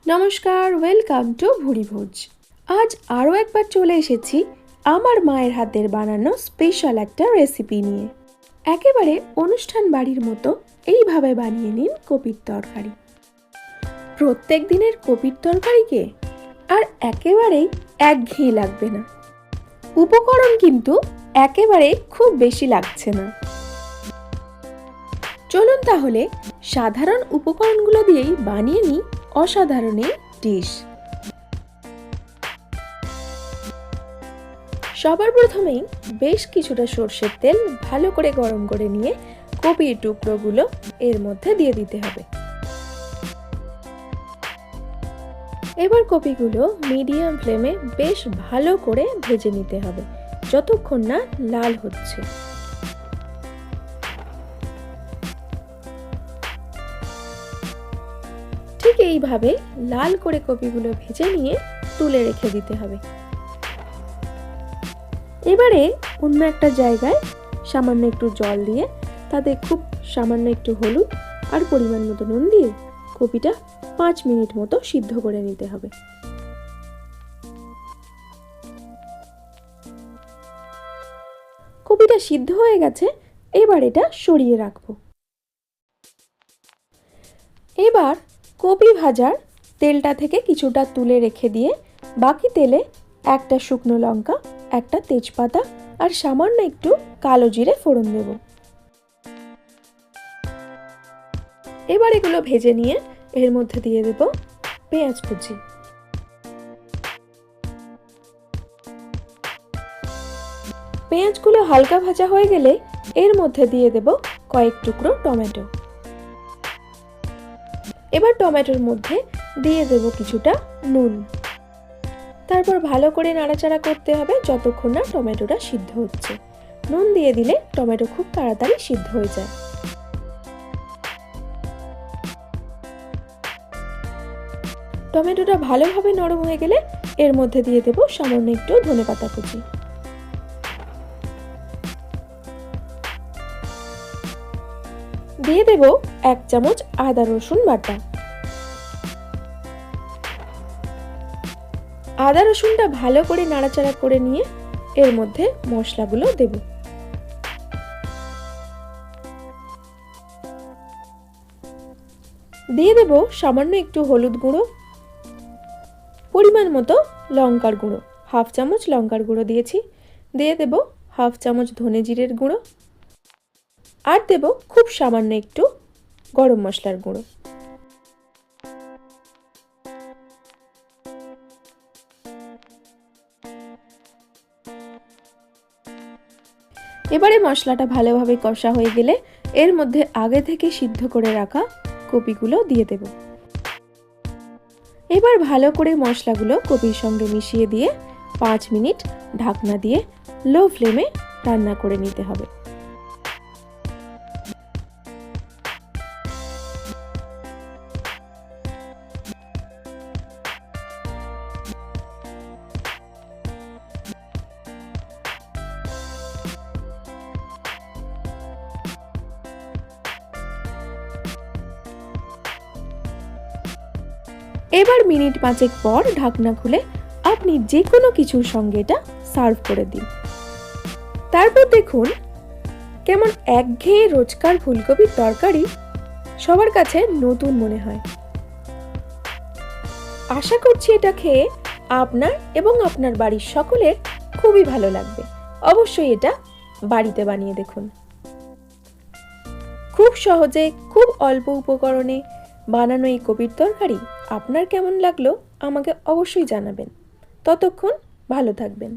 নমস্কার, welcome to ভুরিভোজ। আজ আরও একবার চলে এসেছি আমার মায়ের হাতের বানানো স্পেশাল একটা রেসিপি নিয়ে। একেবারে অনুষ্ঠান বাড়ির মতো এইভাবে বানিয়ে নিন কপির তরকারি। প্রত্যেক দিনের কপির তরকারিকে আর একেবারেই একঘেয়ে লাগবে না। উপকরণ কিন্তু একেবারে খুব বেশি লাগছে না। চলুন তাহলে সাধারণ উপকরণগুলো দিয়েই বানিয়ে নিই অসাধারণ এই ডিশ। সবার প্রথমেই বেশ কিছুটা সর্ষের তেল ভালো করে গরম করে নিয়ে কপির টুকরোগুলো এর মধ্যে দিয়ে দিতে হবে। এবার কপিগুলো মিডিয়াম ফ্লেমে বেশ ভালো করে ভেজে নিতে হবে যতক্ষণ না লাল হচ্ছে। ঠিক এইভাবে লাল করে কপিগুলো ভেজে নিয়ে তুলে রেখে দিতে হবে। এবারে অন্য একটা জায়গায় সামান্য একটু জল দিয়ে তাতে খুব সামান্য একটু হলুদ আর পরিমাণ মতো নুন দিয়ে কপিটা 5 মিনিট মতো সিদ্ধ করে নিতে হবে। কপিটা সিদ্ধ হয়ে গেছে, এবার এটা সরিয়ে রাখবো। এবার কপি ভাজার তেলটা থেকে কিছুটা তুলে রেখে দিয়ে বাকি তেলে একটা শুকনো লঙ্কা, একটা তেজপাতা আর সামান্য একটু কালো জিরে ফোড়ন দেব। এবার এগুলো ভেজে নিয়ে এর মধ্যে দিয়ে দেব পেঁয়াজ কুচি। পেঁয়াজগুলো হালকা ভাজা হয়ে গেলে এর মধ্যে দিয়ে দেব কয়েক টুকরো টমেটো। এবার টমেটোর মধ্যে দিয়ে দেব কিছুটা নুন। তারপর ভালো করে নাড়াচাড়া করতে হবে যতক্ষণ না টমেটোটা সিদ্ধ হচ্ছে। নুন দিয়ে দিলে টমেটো খুব তাড়াতাড়ি সিদ্ধ হয়ে যায়। টমেটোটা ভালোভাবে নরম হয়ে গেলে এর মধ্যে দিয়ে দেব সামান্য একটু ধনেপাতা কুচি। দিয়ে দেব 1 চামচ আদা রসুন বাটা। আদা রসুনটা ভালো করে নাড়াচাড়া করে নিয়ে এর মধ্যে মশলাগুলো দেব। দিয়ে দেব সামান্য একটু হলুদ গুঁড়ো, পরিমাণ মতো লঙ্কার গুঁড়ো, 1/2 চামচ লঙ্কার গুঁড়ো দিয়েছি। দিয়ে দেব 1/2 চামচ ধনে জিরের গুঁড়ো আর দেব খুব সামান্য একটু গরম মশলার গুঁড়ো। এবারে মশলাটা ভালোভাবে কষা হয়ে গেলে এর মধ্যে আগে থেকে সিদ্ধ করে রাখা কপিগুলো দিয়ে দেব। এবার ভালো করে মশলাগুলো কপির সঙ্গে মিশিয়ে দিয়ে 5 মিনিট ঢাকনা দিয়ে লো ফ্লেমে রান্না করে নিতে হবে। এবার মিনিট 5 পর ঢাকনা খুলে আপনি যে কোনো কিছুর সঙ্গে এটা সার্ভ করে দিন। তারপর দেখুন কেমন একঘেয়ে রোজকার ফুলকপির তরকারি সবার কাছে নতুন মনে হয়। আশা করছি এটা খেয়ে আপনার এবং আপনার বাড়ির সকলের খুবই ভালো লাগবে। অবশ্যই এটা বাড়িতে বানিয়ে দেখুন। খুব সহজে, খুব অল্প উপকরণে বানানো এই কপির তরকারি আপনার কেমন লাগলো আমাকে অবশ্যই জানাবেন। ততক্ষণ ভালো থাকবেন।